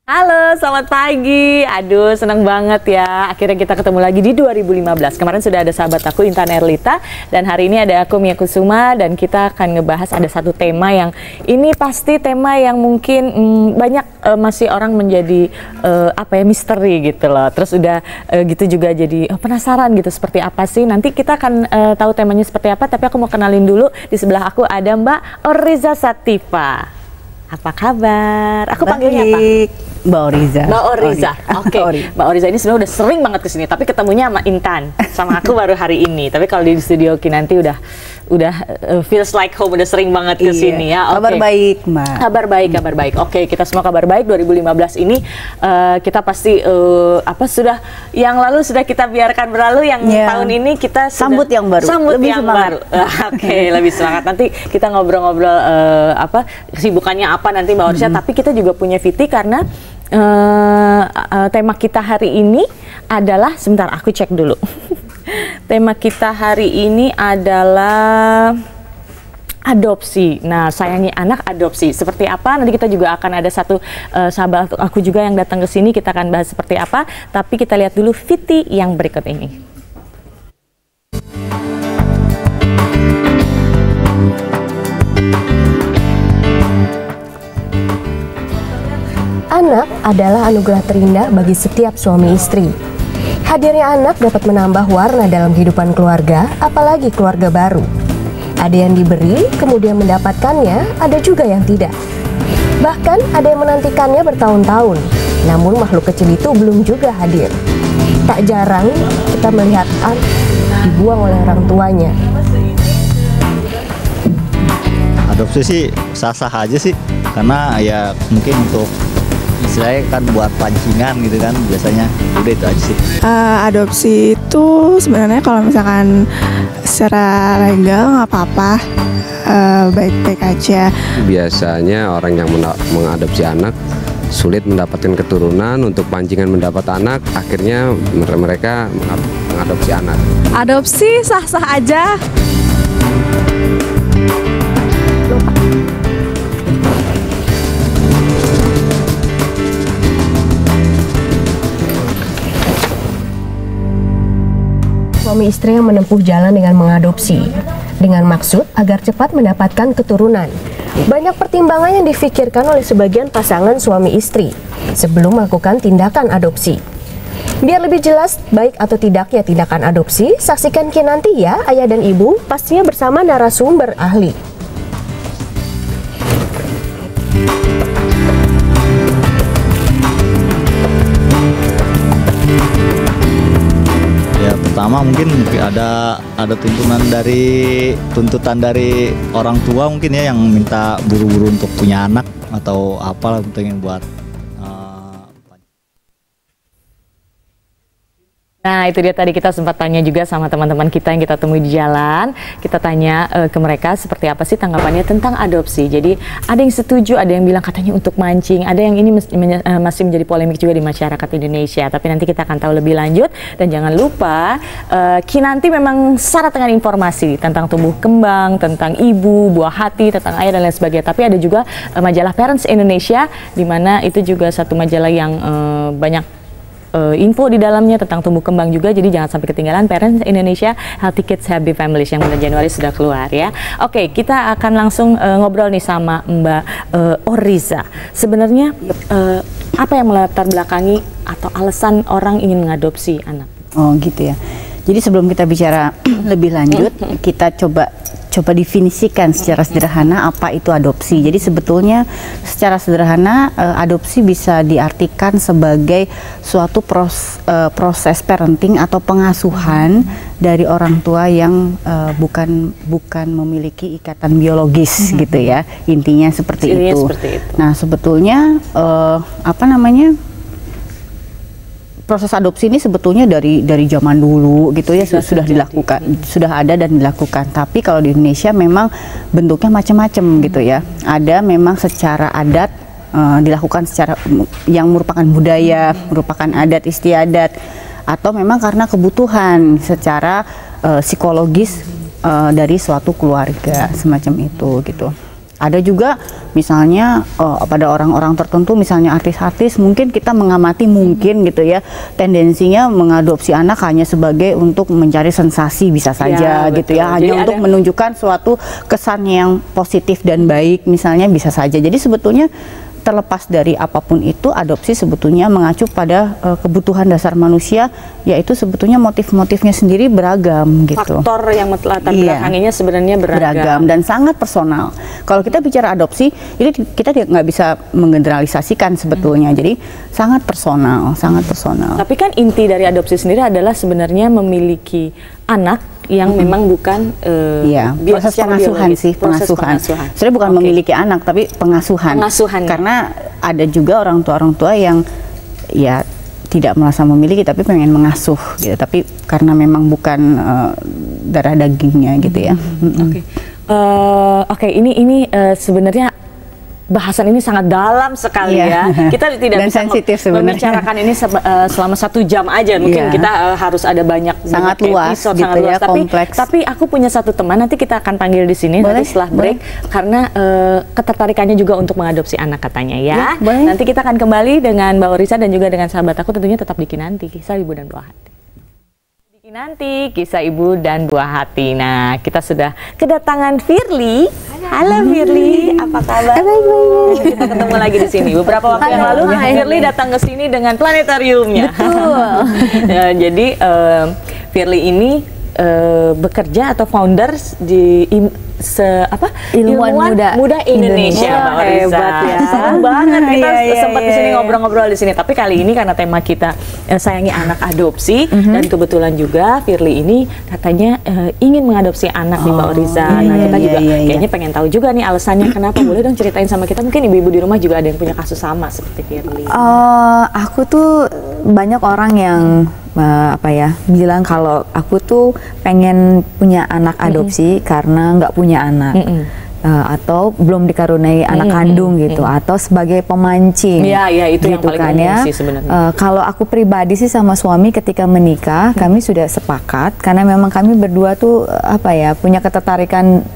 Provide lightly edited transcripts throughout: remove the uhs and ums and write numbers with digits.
Halo, selamat pagi. Aduh, senang banget ya. Akhirnya kita ketemu lagi di 2015. Kemarin sudah ada sahabat aku Intan Erlita dan hari ini ada aku Mia Kusuma dan kita akan ngebahas ada satu tema yang ini pasti tema yang mungkin banyak masih orang menjadi misteri gitu loh. Terus udah gitu juga jadi penasaran gitu seperti apa sih. Nanti kita akan tahu temanya seperti apa, tapi aku mau kenalin dulu. Di sebelah aku ada Mbak Oriza Sativa. Apa kabar? Aku panggilnya apa? Mbak Oriza. Mbak Oriza. Oke. Mbak Oriza ini sebenarnya udah sering banget kesini, tapi ketemunya sama Intan. Sama aku baru hari ini. Tapi kalau di studio Kinanti udah feels like home, udah sering banget kesini ya. Kabar baik, Mbak. Kabar baik. Oke, kita semua kabar baik. 2015 ini kita pasti sudah yang lalu sudah kita biarkan berlalu, yang tahun ini kita sambut yang baru. Lebih yang baru. Oke, lebih semangat. Nanti kita ngobrol-ngobrol kesibukannya apa nanti Mbak Oriza, tapi kita juga punya VT karena tema kita hari ini adalah, sebentar aku cek dulu. Tema kita hari ini adalah adopsi. Nah, sayangi anak, adopsi. Seperti apa? Nanti kita juga akan ada satu sahabat aku juga yang datang ke sini. Kita akan bahas seperti apa. Tapi kita lihat dulu VT yang berikut ini. Anak adalah anugerah terindah bagi setiap suami istri. Hadirnya anak dapat menambah warna dalam kehidupan keluarga, apalagi keluarga baru. Ada yang diberi, kemudian mendapatkannya, ada juga yang tidak. Bahkan ada yang menantikannya bertahun-tahun, namun makhluk kecil itu belum juga hadir. Tak jarang kita melihat anak dibuang oleh orang tuanya. Adopsi sih sah-sah aja sih, karena ya mungkin untuk istilahnya kan buat pancingan gitu kan biasanya, udah itu aja sih. Adopsi itu sebenarnya kalau misalkan secara legal nggak apa-apa, baik-baik aja. Biasanya orang yang mengadopsi anak sulit mendapatkan keturunan, untuk pancingan mendapat anak, akhirnya mereka mengadopsi anak. Adopsi sah-sah aja. Suami istri yang menempuh jalan dengan mengadopsi, dengan maksud agar cepat mendapatkan keturunan. Banyak pertimbangan yang difikirkan oleh sebagian pasangan suami istri sebelum melakukan tindakan adopsi. Biar lebih jelas baik atau tidaknya tindakan adopsi, saksikan Kinanti ya, ayah dan ibu, pastinya bersama narasumber ahli. Pertama mungkin ada tuntutan dari orang tua mungkin ya, yang minta buru-buru untuk punya anak atau apalah, pengen buat Nah, itu dia tadi kita sempat tanya juga sama teman-teman kita yang kita temui di jalan. Kita tanya ke mereka seperti apa sih tanggapannya tentang adopsi. Jadi ada yang setuju, ada yang bilang katanya untuk mancing, ada yang ini masih menjadi polemik juga di masyarakat Indonesia. Tapi nanti kita akan tahu lebih lanjut. Dan jangan lupa, Kinanti memang syarat dengan informasi tentang tumbuh kembang, tentang ibu, buah hati, tentang ayah dan lain sebagainya. Tapi ada juga majalah Parents Indonesia, di mana itu juga satu majalah yang banyak info di dalamnya tentang tumbuh kembang juga, jadi jangan sampai ketinggalan. Parents Indonesia, Healthy Kids Happy Families yang bulan Januari sudah keluar ya. Oke, kita akan langsung ngobrol nih sama Mbak Oriza. Sebenarnya apa yang melatar belakangi atau alasan orang ingin mengadopsi anak? Oh gitu ya. Jadi sebelum kita bicara lebih lanjut, kita coba definisikan secara sederhana apa itu adopsi. Jadi sebetulnya secara sederhana adopsi bisa diartikan sebagai suatu proses parenting atau pengasuhan dari orang tua yang bukan memiliki ikatan biologis gitu ya. Intinya seperti itu. Nah, sebetulnya proses adopsi ini sebetulnya dari zaman dulu gitu ya, sudah dilakukan, sudah ada dan dilakukan. Tapi kalau di Indonesia memang bentuknya macam-macam gitu ya. Ada memang secara adat, dilakukan secara yang merupakan budaya, merupakan adat istiadat, atau memang karena kebutuhan secara psikologis dari suatu keluarga semacam itu gitu. Ada juga misalnya pada orang-orang tertentu, misalnya artis-artis, mungkin kita mengamati mungkin gitu ya, tendensinya mengadopsi anak hanya sebagai untuk mencari sensasi bisa saja gitu ya, hanya untuk menunjukkan suatu kesan yang positif dan baik misalnya bisa saja. Jadi sebetulnya terlepas dari apapun itu, adopsi sebetulnya mengacu pada kebutuhan dasar manusia, yaitu sebetulnya motif-motifnya sendiri beragam gitu. Faktor yang latar belakanginya sebenarnya beragam dan sangat personal. Kalau kita bicara adopsi, ini kita nggak bisa menggeneralisasikan sebetulnya. Jadi sangat personal, sangat personal. Tapi kan inti dari adopsi sendiri adalah sebenarnya memiliki anak yang memang bukan proses pengasuhan sih, pengasuhan. Sebenarnya bukan memiliki anak, tapi pengasuhan. Karena ada juga orang tua yang ya tidak merasa memiliki tapi pengen mengasuh gitu, tapi karena memang bukan darah dagingnya gitu ya. Oke, ini sebenarnya bahasan ini sangat dalam sekali ya. Kita tidak bisa membicarakan ini selama 1 jam aja. Mungkin kita harus ada banyak luas episode, gitu sangat luas. kompleks. Tapi aku punya satu teman, nanti kita akan panggil di sini nanti setelah break, karena ketertarikannya juga untuk mengadopsi anak katanya ya. Nanti kita akan kembali dengan Mbak Orisa dan juga dengan sahabat aku, tentunya tetap di Kinanti, Kisah Ibu dan Buah Hati. Nanti Kisah Ibu dan Buah Hati. Nah, kita sudah kedatangan Firly. Halo Firly, apa kabar? Baik. Kita ketemu lagi di sini. Beberapa waktu yang lalu Firly datang ke sini dengan planetariumnya. Betul. Jadi Firly ini bekerja atau founders di Ilmuwan Muda Indonesia. Hebat ya. Seru banget kita sempat di sini ngobrol-ngobrol di sini. Tapi kali ini karena tema kita sayangi anak adopsi, dan kebetulan juga Firly ini katanya ingin mengadopsi anak di Mbak Oriza. Nah, kita juga kayaknya pengen tahu juga nih alasannya kenapa. Boleh dong ceritain sama kita, mungkin ibu-ibu di rumah juga ada yang punya kasus sama seperti Firly. Aku tuh banyak orang yang bilang kalau aku tuh pengen punya anak adopsi karena nggak punya anak, atau belum dikaruniai anak kandung gitu, atau sebagai pemancing. Iya, itu gitu yang paling umum sih sebenarnya. Kalau aku pribadi sih sama suami ketika menikah, kami sudah sepakat karena memang kami berdua tuh punya ketertarikan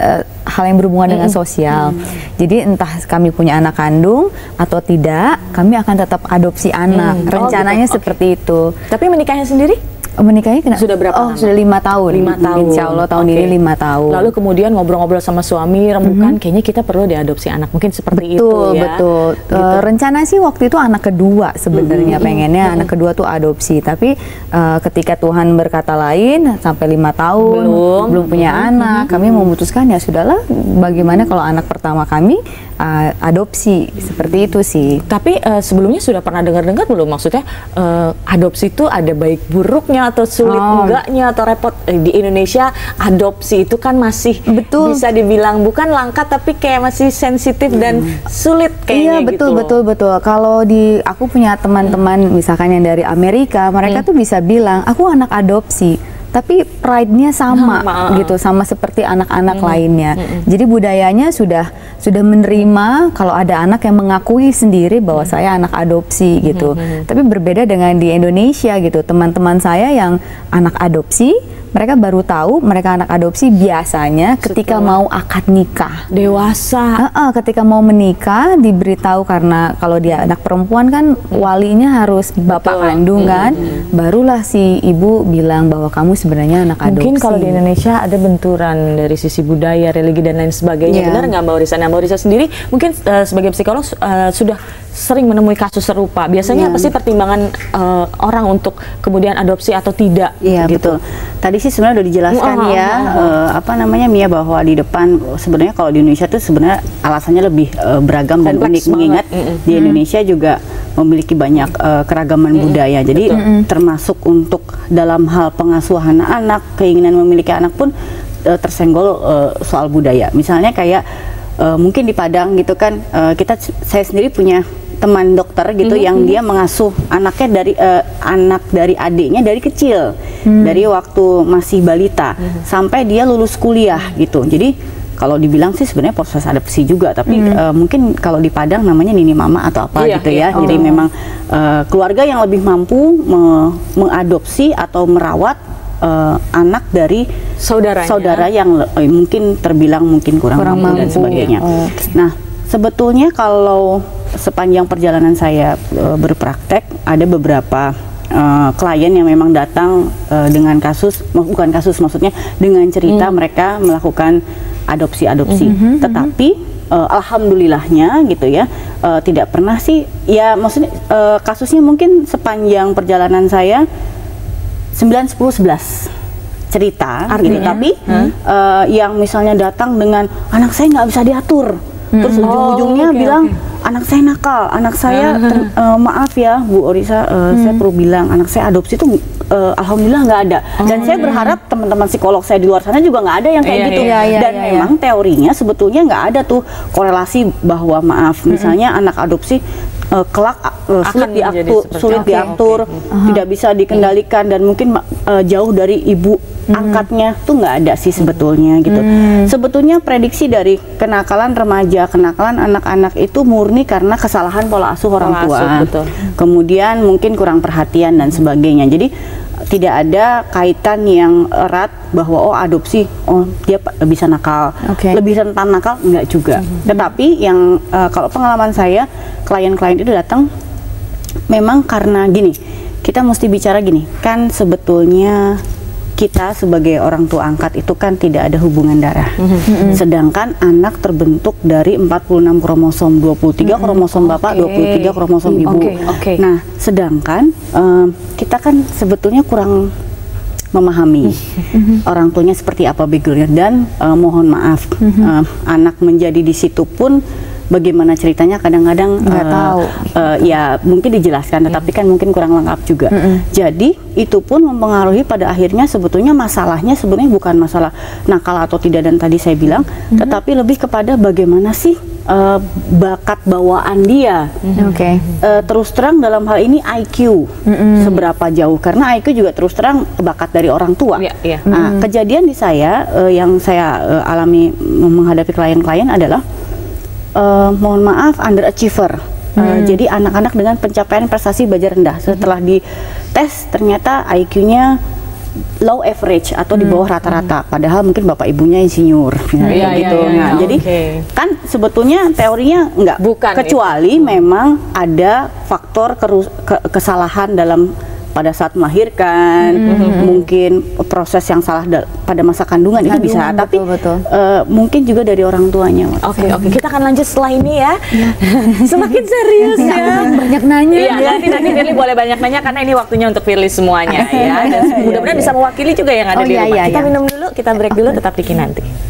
hal yang berhubungan dengan sosial. Jadi entah kami punya anak kandung atau tidak, kami akan tetap adopsi anak. Rencananya seperti itu. Tapi menikahnya sendiri? Menikahnya sudah berapa lama? Sudah 5 tahun. 5 tahun. Insya Allah tahun ini 5 tahun. Lalu kemudian ngobrol-ngobrol sama suami, rembukan kayaknya kita perlu diadopsi anak. Mungkin seperti itu ya. Betul. Rencana sih waktu itu anak kedua sebenarnya, pengennya anak kedua tuh adopsi. Tapi ketika Tuhan berkata lain, sampai 5 tahun belum punya anak, kami memutuskan ya sudahlah, bagaimana kalau anak pertama kami adopsi, seperti itu sih. Tapi sebelumnya sudah pernah dengar-dengar belum, maksudnya adopsi itu ada baik buruknya atau sulit enggaknya atau repot? Di Indonesia adopsi itu kan masih bisa dibilang bukan langka, tapi kayak masih sensitif dan sulit kayaknya gitu. Iya, betul. Kalau aku punya teman-teman misalkan yang dari Amerika, mereka tuh bisa bilang aku anak adopsi, tapi pride-nya sama gitu, sama seperti anak-anak lainnya. Jadi budayanya sudah menerima kalau ada anak yang mengakui sendiri bahwa saya anak adopsi gitu. Tapi berbeda dengan di Indonesia gitu. Teman-teman saya yang anak adopsi, mereka baru tahu mereka anak adopsi biasanya ketika mau akad nikah. Dewasa. Ketika mau menikah diberitahu, karena kalau dia anak perempuan kan walinya harus bapak kandung kan. Barulah si ibu bilang bahwa kamu sebenarnya anak adopsi. Mungkin kalau di Indonesia ada benturan dari sisi budaya, religi dan lain sebagainya. Benar nggak Mbak Orisa? Nah, Mbak Orisa sendiri mungkin sebagai psikolog sudah sering menemui kasus serupa. Biasanya apa sih pertimbangan orang untuk kemudian adopsi atau tidak? Iya, gitu. Betul. Tadi sih sebenarnya udah dijelaskan Mia, bahwa di depan sebenarnya kalau di Indonesia tuh sebenarnya alasannya lebih beragam dan unik, mengingat di Indonesia juga memiliki banyak keragaman budaya. Jadi termasuk untuk dalam hal pengasuhan anak, keinginan memiliki anak pun tersenggol soal budaya. Misalnya kayak mungkin di Padang gitu kan, saya sendiri punya teman dokter gitu yang dia mengasuh anaknya dari anak dari adiknya dari kecil, dari waktu masih balita sampai dia lulus kuliah gitu. Jadi kalau dibilang sih sebenarnya proses adopsi juga, tapi mungkin kalau di Padang namanya nini mama atau apa gitu ya. Jadi memang keluarga yang lebih mampu mengadopsi atau merawat anak dari saudara yang mungkin terbilang mungkin kurang mampu dan sebagainya. Nah, sebetulnya kalau sepanjang perjalanan saya berpraktek, ada beberapa klien yang memang datang dengan maksudnya dengan cerita mereka melakukan adopsi. Tetapi alhamdulillahnya gitu ya, tidak pernah sih, ya maksudnya kasusnya mungkin sepanjang perjalanan saya 9, 10, 11 cerita gitu, tapi yang misalnya datang dengan anak saya nggak bisa diatur, terus ujung-ujungnya bilang anak saya nakal, anak saya maaf ya Bu Orisa, saya perlu bilang anak saya adopsi itu alhamdulillah nggak ada. Dan saya berharap teman-teman psikolog saya di luar sana juga nggak ada yang kayak gitu. Dan memang teorinya sebetulnya nggak ada tuh korelasi bahwa misalnya anak adopsi kelak sulit diatur, tidak bisa dikendalikan dan mungkin jauh dari ibu angkatnya, tuh nggak ada sih sebetulnya gitu. Sebetulnya prediksi dari kenakalan remaja, kenakalan anak-anak itu murni karena kesalahan pola asuh orang tua, kemudian mungkin kurang perhatian dan sebagainya. Jadi tidak ada kaitan yang erat bahwa adopsi dia bisa nakal, lebih rentan nakal, enggak juga. Tetapi yang kalau pengalaman saya, klien-klien itu datang memang karena gini, kita mesti bicara gini, kan sebetulnya kita sebagai orang tua angkat itu kan tidak ada hubungan darah. Sedangkan anak terbentuk dari 46 kromosom, 23 kromosom bapak, 23 kromosom ibu. Nah, sedangkan kita kan sebetulnya kurang memahami orang tuanya seperti apa backgroundnya, dan mohon maaf, anak menjadi di situ pun bagaimana ceritanya kadang-kadang nggak tahu, ya mungkin dijelaskan, tetapi kan mungkin kurang lengkap juga. Jadi itu pun mempengaruhi pada akhirnya sebetulnya masalahnya sebenarnya bukan masalah nakal atau tidak dan tadi saya bilang, tetapi lebih kepada bagaimana sih bakat bawaan dia. Terus terang dalam hal ini IQ seberapa jauh, karena IQ juga terus terang bakat dari orang tua. Nah, kejadian di saya yang saya alami menghadapi klien-klien adalah mohon maaf underachiever. Jadi anak-anak dengan pencapaian prestasi belajar rendah, setelah dites ternyata IQ-nya low average atau di bawah rata-rata, padahal mungkin bapak ibunya insinyur gitu. Jadi kan sebetulnya teorinya bukan kecuali memang ada faktor kesalahan dalam pada saat melahirkan, mungkin proses yang salah pada masa kandungan itu bisa, tapi mungkin juga dari orang tuanya. Oke, kita akan lanjut setelah ini ya. Semakin serius ya. Banyak nanya. Nanti Firly boleh banyak nanya karena ini waktunya untuk Firly semuanya ya. Dan mudah-mudahan bisa mewakili juga yang ada di rumah. Kita minum dulu, kita break dulu, tetap di Kinanti.